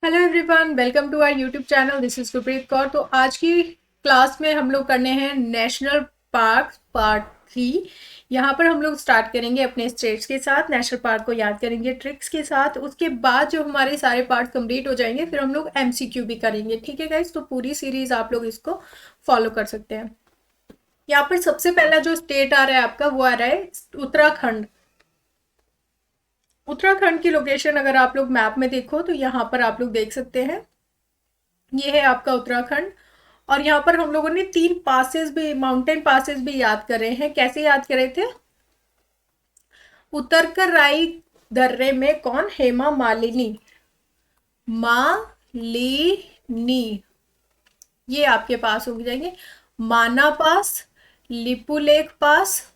Hello everyone, welcome to our YouTube channel. This is Gurpreet Kaur. तो आज की क्लास में हम लोग करने हैं नेशनल पार्क पार्ट 3। यहाँ पर हम लोग स्टार्ट करेंगे अपने स्टेट्स के साथ, नेशनल पार्क को याद करेंगे ट्रिक्स के साथ। उसके बाद जो हमारे सारे पार्ट कंप्लीट हो जाएंगे फिर हम लोग एमसीक्यू भी करेंगे। ठीक है गाइस, तो पूरी सीरीज आप लोग इसको फॉलो कर सकते हैं। यहाँ पर सबसे पहला जो स्टेट आ रहा है आपका वो आ रहा है उत्तराखंड। उत्तराखंड की लोकेशन अगर आप लोग मैप में देखो तो यहाँ पर आप लोग देख सकते हैं, ये है आपका उत्तराखंड। और यहाँ पर हम लोगों ने 3 पासेस भी, माउंटेन पासेस भी याद कर रहे हैं। कैसे याद करे थे? उतरकर राई दर्रे में कौन? हेमा मालिनी। मालिनी, ये आपके पास हो जाएंगे। माना पास, लिपुलेख पास,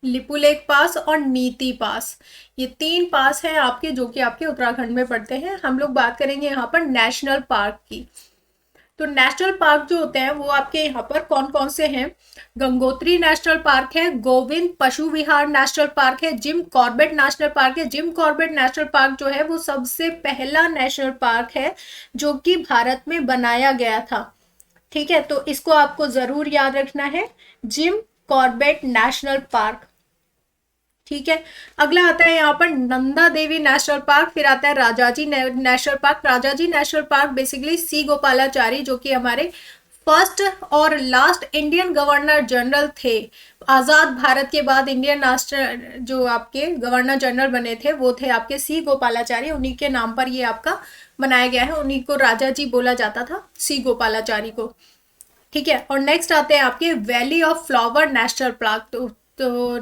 लिपुलेख पास और नीति पास। ये 3 पास हैं आपके, जो कि आपके उत्तराखंड में पड़ते हैं। हम लोग बात करेंगे यहाँ पर नेशनल पार्क की। तो नेशनल पार्क जो होते हैं वो आपके यहाँ पर कौन कौन से हैं? गंगोत्री नेशनल पार्क है, गोविंद पशु विहार नेशनल पार्क है, जिम कॉर्बेट नेशनल पार्क है। जिम कॉर्बेट नेशनल पार्क जो है वो सबसे पहला नेशनल पार्क है जो कि भारत में बनाया गया था। ठीक है, तो इसको आपको जरूर याद रखना है, जिम कॉर्बेट नेशनल पार्क। ठीक है, अगला आता है यहाँ पर नंदा देवी नेशनल पार्क, फिर आता है Rajaji national park. Rajaji national park basically C Gopalachari, जो कि हमारे फर्स्ट और लास्ट इंडियन गवर्नर जनरल थे। आजाद भारत के बाद इंडियन राष्ट्र जो आपके गवर्नर जनरल बने थे वो थे आपके सी गोपालाचारी। उन्हीं के नाम पर ये आपका बनाया गया है, उन्हीं को राजा जी बोला जाता था, सी गोपालाचारी को। ठीक है, और नेक्स्ट आते हैं आपके valley of flower national park. तो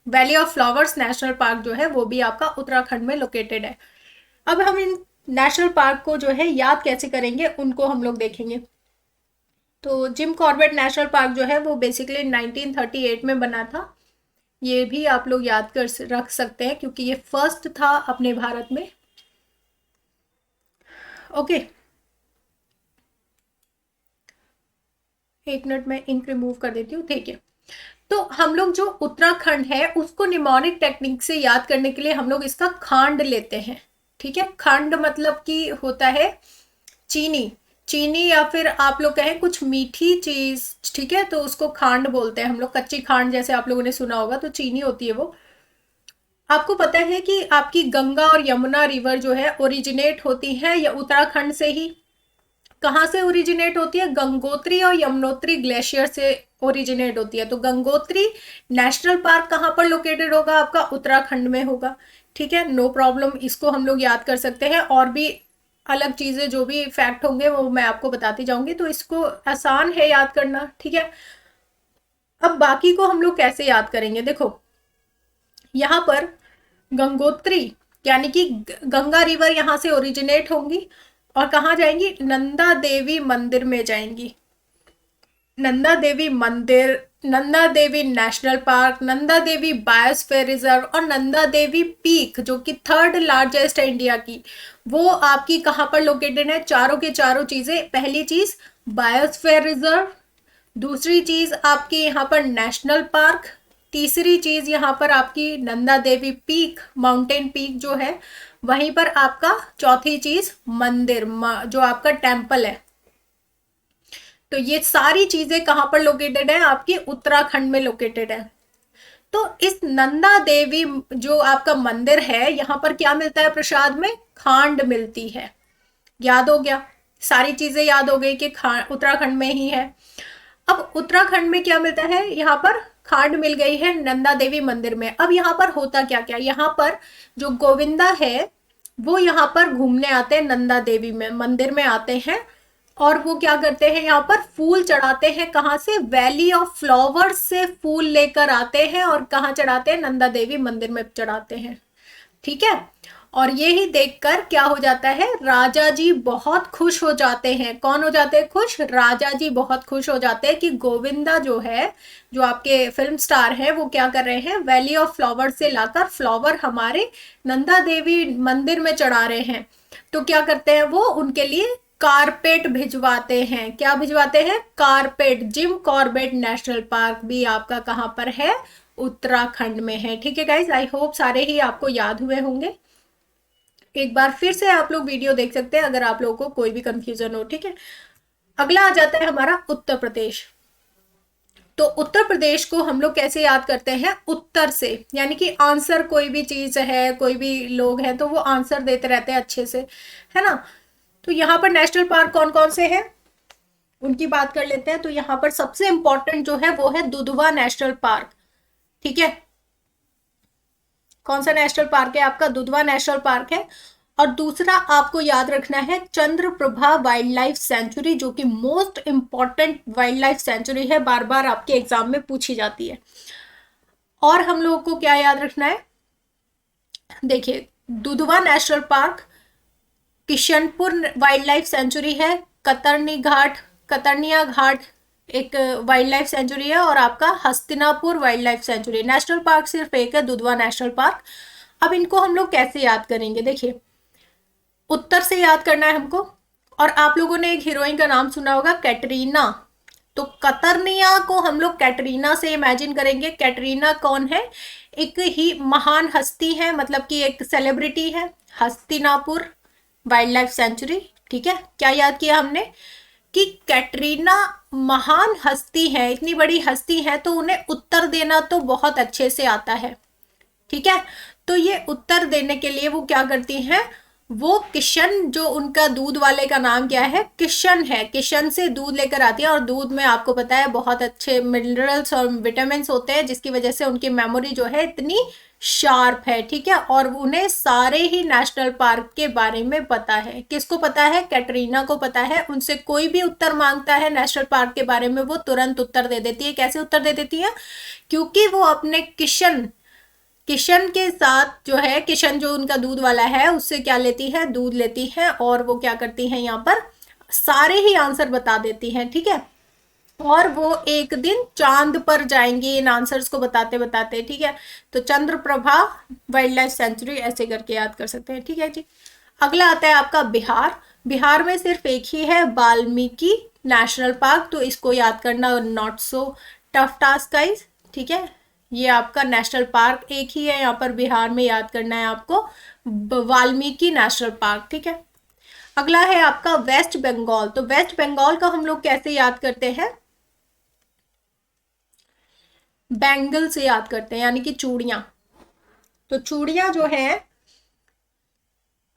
valley of flowers national park जो है वो भी आपका उत्तराखंड में लोकेटेड है। अब हम इन नेशनल पार्क को जो है याद कैसे करेंगे उनको हम लोग देखेंगे। तो जिम कॉर्बेट नेशनल पार्क जो है वो बेसिकली 1938 में बना था। ये भी आप लोग याद कर रख सकते हैं क्योंकि ये फर्स्ट था अपने भारत में। ओके, एक मिनट में इंक रिमूव कर देती हूँ। ठीक है, तो हम लोग जो उत्तराखंड है उसको निमोनिक टेक्निक से याद करने के लिए हम लोग इसका खांड लेते हैं। ठीक है, खांड मतलब कि होता है चीनी, चीनी या फिर आप लोग कहें कुछ मीठी चीज। ठीक है, तो उसको खांड बोलते हैं हम लोग। कच्ची खांड जैसे आप लोगों ने सुना होगा, तो चीनी होती है वो। आपको पता है कि आपकी गंगा और यमुना रिवर जो है ओरिजिनेट होती है या उत्तराखंड से ही। कहाँ से ओरिजिनेट होती है? गंगोत्री और यमुनोत्री ग्लेशियर से ओरिजिनेट होती है। तो गंगोत्री नेशनल पार्क कहाँ पर लोकेटेड होगा? आपका उत्तराखंड में होगा। ठीक है, नो प्रॉब्लम, इसको हम लोग याद कर सकते हैं। और भी अलग चीजें जो भी फैक्ट होंगे वो मैं आपको बताती जाऊंगी, तो इसको आसान है याद करना। ठीक है, अब बाकी को हम लोग कैसे याद करेंगे? देखो, यहाँ पर गंगोत्री यानी कि गंगा रिवर यहाँ से ओरिजिनेट होंगी और कहाँ जाएंगी? नंदा देवी मंदिर में जाएंगी। नंदा देवी मंदिर, Nanda Devi national park, Nanda Devi biosphere reserve और नंदा देवी पीक जो कि 3rd लार्जेस्ट है इंडिया की, वो आपकी कहाँ पर लोकेटेड है? चारों के चारों चीजें। पहली चीज बायोस्फीयर रिजर्व, दूसरी चीज आपकी यहाँ पर नेशनल पार्क, तीसरी चीज यहाँ पर आपकी Nanda Devi peak, mountain peak जो है। वहीं पर आपका चौथी चीज मंदिर, जो आपका टेम्पल है। तो ये सारी चीजें कहां पर लोकेटेड है? आपकी उत्तराखंड में लोकेटेड है। तो इस नंदा देवी जो आपका मंदिर है, यहाँ पर क्या मिलता है प्रसाद में? खांड मिलती है। याद हो गया, सारी चीजें याद हो गई कि उत्तराखंड में ही है। अब उत्तराखंड में क्या मिलता है? यहाँ पर खांड मिल गई है नंदा देवी मंदिर में। अब यहाँ पर होता क्या क्या? यहाँ पर जो गोविंदा है वो यहाँ पर घूमने आते हैं, नंदा देवी में मंदिर में आते हैं। और वो क्या करते हैं? यहाँ पर फूल चढ़ाते हैं। कहाँ से? वैली ऑफ फ्लावर्स से फूल लेकर आते हैं और कहाँ चढ़ाते हैं? नंदा देवी मंदिर में चढ़ाते हैं। ठीक है, और ये ही देखकर क्या हो जाता है? राजा जी बहुत खुश हो जाते हैं। कौन हो जाते हैं खुश? राजा जी बहुत खुश हो जाते हैं कि गोविंदा जो है, जो आपके फिल्म स्टार है, वो क्या कर रहे हैं? वैली ऑफ फ्लावर से लाकर फ्लावर हमारे नंदा देवी मंदिर में चढ़ा रहे हैं। तो क्या करते हैं वो? उनके लिए कारपेट भिजवाते हैं। क्या भिजवाते हैं? Carpet. Jim Corbett national park भी आपका कहाँ पर है? उत्तराखंड में है। ठीक है गाइज, आई होप सारे ही आपको याद हुए होंगे। एक बार फिर से आप लोग वीडियो देख सकते हैं अगर आप लोगों को कोई भी कंफ्यूजन हो, ठीक है। अगला आ जाता है हमारा उत्तर प्रदेश। तो उत्तर प्रदेश को हम लोग कैसे याद करते हैं, उत्तर से, यानी कि आंसर, कोई भी चीज है, कोई भी लोग हैं तो वो आंसर देते रहते हैं अच्छे से, है ना। तो यहाँ पर नेशनल पार्क कौन कौन से हैं उनकी बात कर लेते हैं। तो यहाँ पर सबसे इंपॉर्टेंट जो है वो है दुधवा नेशनल पार्क, ठीक है। कौन सा नेशनल पार्क है आपका, दुधवा नेशनल पार्क है। और दूसरा आपको याद रखना है चंद्रप्रभा वाइल्ड लाइफ सेंचुरी, जो कि most important wild life sanctuary है, बार बार आपके एग्जाम में पूछी जाती है। और हम लोगों को क्या याद रखना है, देखिए Dudhwa national park, Kishanpur wild life sanctuary है, कतरनिया घाट एक वाइल्ड लाइफ सेंचुरी है, और आपका Hastinapur wild life sanctuary. National park सिर्फ एक है, दुधवा नेशनल पार्क। अब इनको हम लोग कैसे याद करेंगे, देखिए उत्तर से याद करना है हमको। और आप लोगों ने एक हीरोइन का नाम सुना होगा, कैटरीना। तो कतरनिया को हम लोग कैटरीना से इमेजिन करेंगे। कैटरीना कौन है, एक ही महान हस्ती है, मतलब कि एक सेलिब्रिटी है। हस्तिनापुर वाइल्ड लाइफ सेंचुरी, ठीक है। क्या याद किया हमने कि कैटरीना महान हस्ती है, इतनी बड़ी हस्ती है, तो उन्हें उत्तर देना तो बहुत अच्छे से आता है, ठीक है। तो ये उत्तर देने के लिए वो क्या करती हैं, वो किशन, जो उनका दूध वाले का नाम क्या है, किशन है, किशन से दूध लेकर आती है। और दूध में आपको पता है बहुत अच्छे मिनरल्स और विटामिन होते हैं, जिसकी वजह से उनकी मेमोरी जो है इतनी शार्प है, ठीक है। और उन्हें सारे ही नेशनल पार्क के बारे में पता है। किसको पता है, कैटरीना को पता है। उनसे कोई भी उत्तर मांगता है नेशनल पार्क के बारे में, वो तुरंत उत्तर दे देती है। कैसे उत्तर दे देती है, क्योंकि वो अपने किशन के साथ जो है, किशन जो उनका दूध वाला है, उससे क्या लेती है, दूध लेती है। और वो क्या करती है, यहाँ पर सारे ही आंसर बता देती हैं, ठीक है। और वो एक दिन चांद पर जाएंगी इन आंसर्स को बताते बताते, ठीक है। तो चंद्रप्रभा वाइल्ड लाइफ सेंचुरी ऐसे करके याद कर सकते हैं, ठीक है जी। अगला आता है आपका बिहार। बिहार में सिर्फ एक ही है, वाल्मीकि नेशनल पार्क। तो इसको याद करना not so tough task guys, ठीक है। ये आपका नेशनल पार्क एक ही है यहाँ पर बिहार में, याद करना है आपको वाल्मीकि नेशनल पार्क, ठीक है। अगला है आपका वेस्ट बंगाल। तो वेस्ट बंगाल का हम लोग कैसे याद करते हैं, बैंगल से याद करते हैं, यानी कि चूड़ियां। तो चूड़ियां जो है,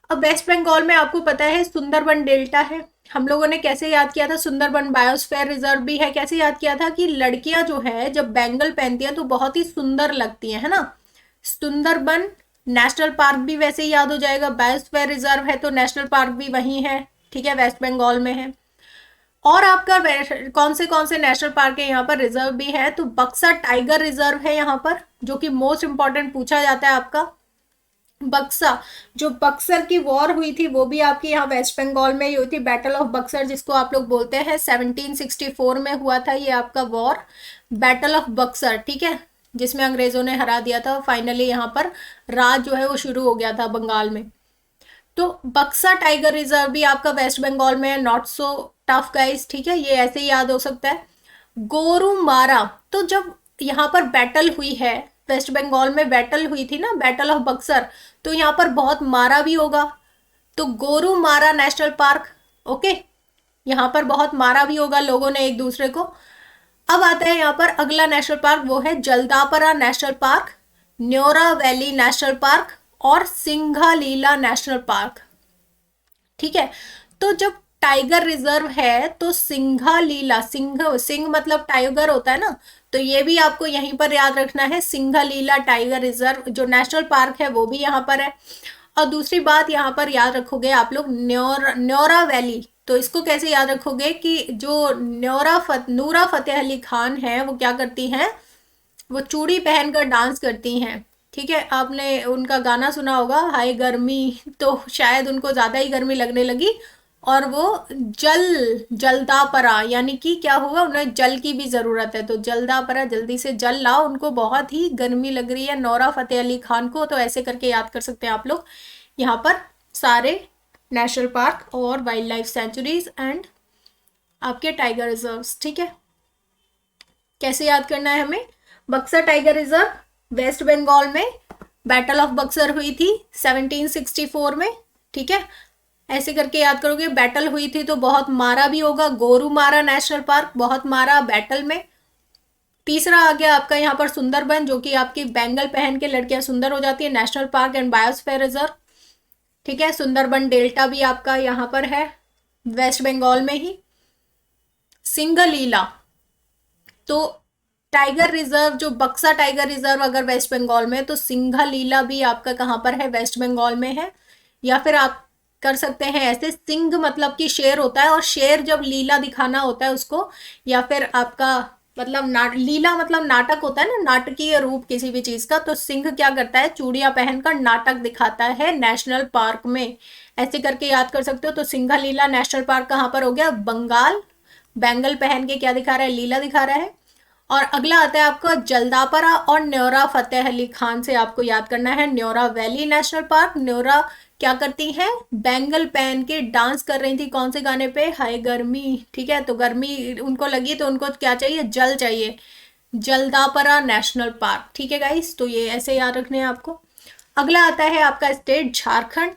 अब वेस्ट बंगाल में आपको पता है सुंदरबन डेल्टा है। हम लोगों ने कैसे याद किया था, सुंदरबन बायोस्फीयर रिजर्व भी है। कैसे याद किया था कि लड़कियां जो है जब बैंगल पहनती हैं तो बहुत ही सुंदर लगती है ना। सुंदरबन नेशनल पार्क भी वैसे ही याद हो जाएगा, बायोस्फीयर रिजर्व है तो नेशनल पार्क भी वहीं है, ठीक है, वेस्ट बंगाल में है। और आपका कौन से नेशनल पार्क है यहाँ पर, रिजर्व भी है। तो बक्सर टाइगर रिजर्व है यहाँ पर, जो कि मोस्ट इंपॉर्टेंट पूछा जाता है आपका। बक्सा, जो बक्सर की वॉर हुई थी वो भी आपकी यहाँ वेस्ट बंगाल में ही हुई थी। बैटल ऑफ बक्सर जिसको आप लोग बोलते हैं, 1764 में हुआ था ये आपका वॉर, बैटल ऑफ बक्सर, ठीक है, जिसमें अंग्रेजों ने हरा दिया था। फाइनली यहाँ पर राज जो है वो शुरू हो गया था बंगाल में। तो बक्सा टाइगर रिजर्व भी आपका वेस्ट बंगाल में है, नॉट सो टफ गाइस, ठीक है, ये ऐसे ही याद हो सकता है। गोरुमारा, तो जब यहाँ पर बैटल हुई है, वेस्ट बंगाल में बैटल हुई थी ना, बैटल ऑफ बक्सर, तो यहाँ पर बहुत मारा भी होगा, तो गोरुमारा नेशनल पार्क, ओके, यहाँ पर बहुत मारा भी होगा लोगों ने एक दूसरे को। अब आता है यहाँ पर अगला नेशनल पार्क, वो है Jaldapara national park, Neora valley national park और सिंघालीला नेशनल पार्क, ठीक है। तो जब टाइगर रिजर्व है तो सिंघालीला, सिंह मतलब टाइगर होता है ना, तो ये भी आपको यहीं पर याद रखना है। सिंघालीला टाइगर रिजर्व जो नेशनल पार्क है वो भी यहाँ पर है। और दूसरी बात यहाँ पर याद रखोगे आप लोग न्योरा वैली। तो इसको कैसे याद रखोगे कि जो नूरा फतेह अली खान है वो क्या करती हैं, वो चूड़ी पहनकर डांस करती हैं, ठीक है। आपने उनका गाना सुना होगा हाय गर्मी, तो शायद उनको ज़्यादा ही गर्मी लगने लगी और वो जलदा परा, यानी कि क्या हुआ, उन्हें जल की भी ज़रूरत है, तो जलदा परा, जल्दी से जल लाओ, उनको बहुत ही गर्मी लग रही है, नोरा फतेह अली खान को। तो ऐसे करके याद कर सकते हैं आप लोग यहाँ पर सारे नेशनल पार्क और वाइल्ड लाइफ सेंचुरीज एंड आपके टाइगर रिजर्व्स, ठीक है। कैसे याद करना है हमें, बक्सर टाइगर रिजर्व वेस्ट बंगाल में, बैटल ऑफ बक्सर हुई थी 1764 में, ठीक है, ऐसे करके याद करोगे। बैटल हुई थी तो बहुत मारा भी होगा, गोरुमारा नेशनल पार्क, बहुत मारा बैटल में। तीसरा आ गया आपका यहाँ पर सुंदरबन, जो कि आपकी बैंगल पहन के लड़कियां सुंदर हो जाती है, national park and biosphere reserve. ठीक है, सुंदरबन डेल्टा भी आपका यहाँ पर है, वेस्ट बंगाल में ही। सिंगलीला, तो टाइगर रिजर्व, जो बक्सा टाइगर रिजर्व अगर वेस्ट बंगाल में है, तो सिंघलीला भी आपका कहाँ पर है, वेस्ट बंगाल में है। या फिर आप कर सकते हैं ऐसे, सिंह मतलब कि शेर होता है, और शेर जब लीला दिखाना होता है उसको, या फिर आपका मतलब लीला मतलब नाटक होता है ना, नाटकीय रूप किसी भी चीज का, तो सिंह क्या करता है, चूड़ियां पहनकर नाटक दिखाता है नेशनल पार्क में। ऐसे करके याद कर सकते हो। तो सिंघलीला नेशनल पार्क कहाँ पर हो गया, बंगाल। बैंगल पहन के क्या दिखा रहा है, लीला दिखा रहा है। और अगला आता है आपका जल्दापरा और न्योरा फतेह अली खान से आपको याद करना है। Neora valley national park, Neora क्या करती हैं, बैंगल पहन के डांस कर रही थी, कौन से गाने पे, हाय गर्मी। ठीक है, तो गर्मी उनको लगी तो उनको क्या चाहिए, जल चाहिए, जल्दापरा नेशनल पार्क। ठीक है गाइस, तो ये ऐसे याद रखने हैं आपको। अगला आता है आपका स्टेट झारखंड,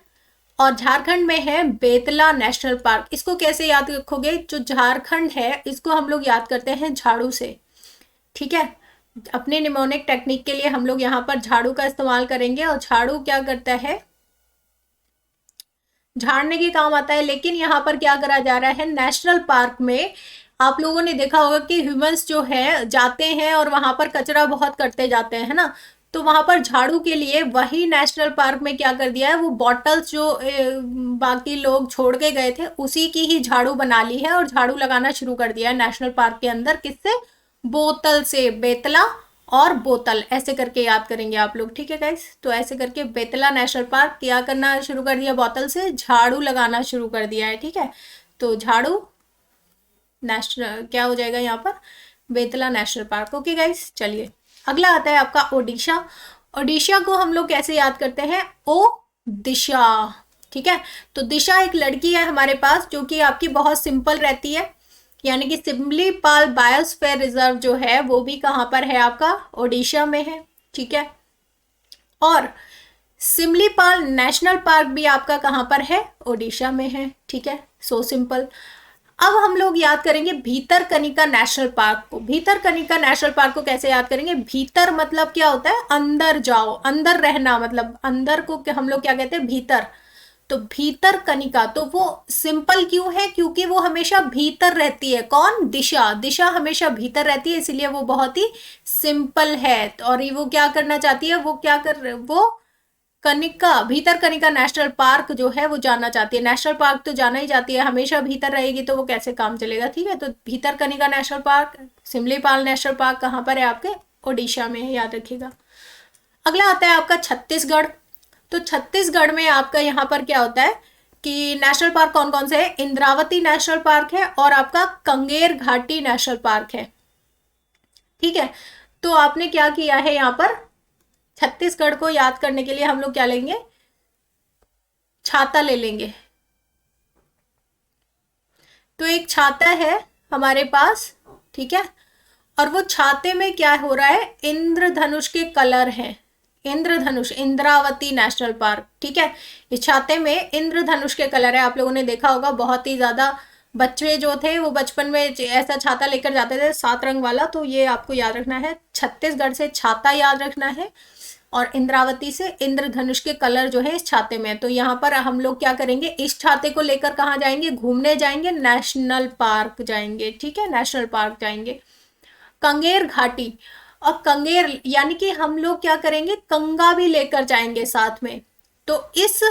और झारखंड में है बेतला नेशनल पार्क। इसको कैसे याद रखोगे, जो झारखंड है इसको हम लोग याद करते हैं झाड़ू से। ठीक है, अपने निमोनिक टेक्निक के लिए हम लोग यहाँ पर झाड़ू का इस्तेमाल करेंगे, और झाड़ू क्या करता है, झाड़ने के काम आता है। लेकिन यहाँ पर क्या करा जा रहा है, नेशनल पार्क में आप लोगों ने देखा होगा कि ह्यूमंस जो है जाते हैं और वहां पर कचरा बहुत करते जाते हैं, है ना। तो वहां पर झाड़ू के लिए वही नेशनल पार्क में क्या कर दिया है, वो बॉटल्स जो बाकी लोग छोड़ के गए थे उसी की ही झाड़ू बना ली है, और झाड़ू लगाना शुरू कर दिया है नेशनल पार्क के अंदर। किससे, बोतल से, बेतला और बोतल, ऐसे करके याद करेंगे आप लोग। ठीक है गाइस, तो ऐसे करके बेतला नेशनल पार्क क्या करना शुरू कर दिया, बोतल से झाड़ू लगाना शुरू कर दिया है। ठीक है, तो झाड़ू नेशनल क्या हो जाएगा यहाँ पर, Betla national park. Okay guys, चलिए अगला आता है आपका ओडिशा। ओडिशा को हम लोग कैसे याद करते हैं, ओ दिशा। ठीक है, तो दिशा एक लड़की है हमारे पास, जो कि आपकी बहुत सिंपल रहती है, यानी कि सिमलीपाल बायोस्फीयर रिजर्व जो है वो भी कहाँ पर है, आपका ओडिशा में है। ठीक है, और सिमलीपाल नेशनल पार्क भी आपका कहाँ पर है, ओडिशा में है। ठीक है, सो सिंपल। अब हम लोग याद करेंगे भीतरकनिका नेशनल पार्क को। भीतरकनिका नेशनल पार्क को कैसे याद करेंगे, भीतर मतलब क्या होता है, अंदर जाओ, अंदर रहना, मतलब अंदर को हम लोग क्या कहते हैं, भीतर। तो भीतरकनिका, तो वो सिंपल क्यों है, क्योंकि वो हमेशा भीतर रहती है। कौन, दिशा, दिशा हमेशा भीतर रहती है, इसलिए वो बहुत ही सिंपल है। और वो क्या करना चाहती है, वो क्या कर, वो कनिका, भीतरकनिका नेशनल पार्क जो है वो जाना चाहती है। नेशनल पार्क तो जाना ही चाहती है, हमेशा भीतर रहेगी तो वो कैसे काम चलेगा। ठीक है, तो Bhitarkanika national park, Simlipal national park कहाँ पर है, आपके ओडिशा में है, याद रखिएगा। अगला आता है आपका छत्तीसगढ़। तो छत्तीसगढ़ में आपका यहाँ पर क्या होता है कि नेशनल पार्क कौन कौन से है, इंद्रावती नेशनल पार्क है, और आपका कंगेर घाटी नेशनल पार्क है। ठीक है, तो आपने क्या किया है, यहाँ पर छत्तीसगढ़ को याद करने के लिए हम लोग क्या लेंगे, छाता ले लेंगे। तो एक छाता है हमारे पास, ठीक है, और वो छाते में क्या हो रहा है, इंद्रधनुष के कलर हैं, इंद्रधनुष, इंद्रावती नेशनल पार्क। ठीक है, इस छाते में इंद्रधनुष के कलर है। आप लोगों ने देखा होगा, बहुत ही ज्यादा बच्चे जो थे वो बचपन में ऐसा छाता लेकर जाते थे 7 रंग वाला। तो ये आपको याद रखना है, छत्तीसगढ़ से छाता याद रखना है, और इंद्रावती से इंद्रधनुष के कलर जो है इस छाते में। तो यहाँ पर हम लोग क्या करेंगे, इस छाते को लेकर कहाँ जाएंगे, घूमने जाएंगे, नेशनल पार्क जाएंगे। ठीक है, नेशनल पार्क जाएंगे। कंगेर घाटी, और कंगेर यानी कि हम लोग क्या करेंगे, कंगा भी लेकर जाएंगे साथ में। तो इस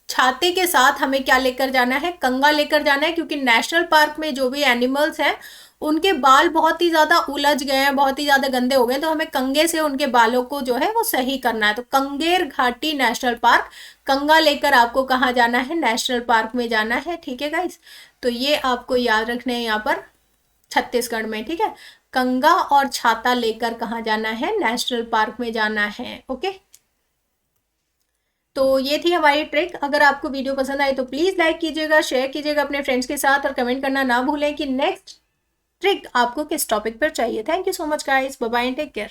छाते के साथ हमें क्या लेकर जाना है, कंगा लेकर जाना है, क्योंकि नेशनल पार्क में जो भी एनिमल्स हैं उनके बाल बहुत ही ज्यादा उलझ गए हैं, बहुत ही ज्यादा गंदे हो गए, तो हमें कंगे से उनके बालों को जो है वो सही करना है। तो कंगेर घाटी नेशनल पार्क, कंगा लेकर आपको कहाँ जाना है, नेशनल पार्क में जाना है। ठीक है गाइस, तो ये आपको याद रखने हैं यहाँ पर छत्तीसगढ़ में। ठीक है, कंगा और छाता लेकर कहाँ जाना है, नेशनल पार्क में जाना है। ओके, तो ये थी हमारी ट्रिक। अगर आपको वीडियो पसंद आई तो प्लीज लाइक कीजिएगा, शेयर कीजिएगा अपने फ्रेंड्स के साथ, और कमेंट करना ना भूलें कि नेक्स्ट ट्रिक आपको किस टॉपिक पर चाहिए। Thank you so much guys, bye bye, take care.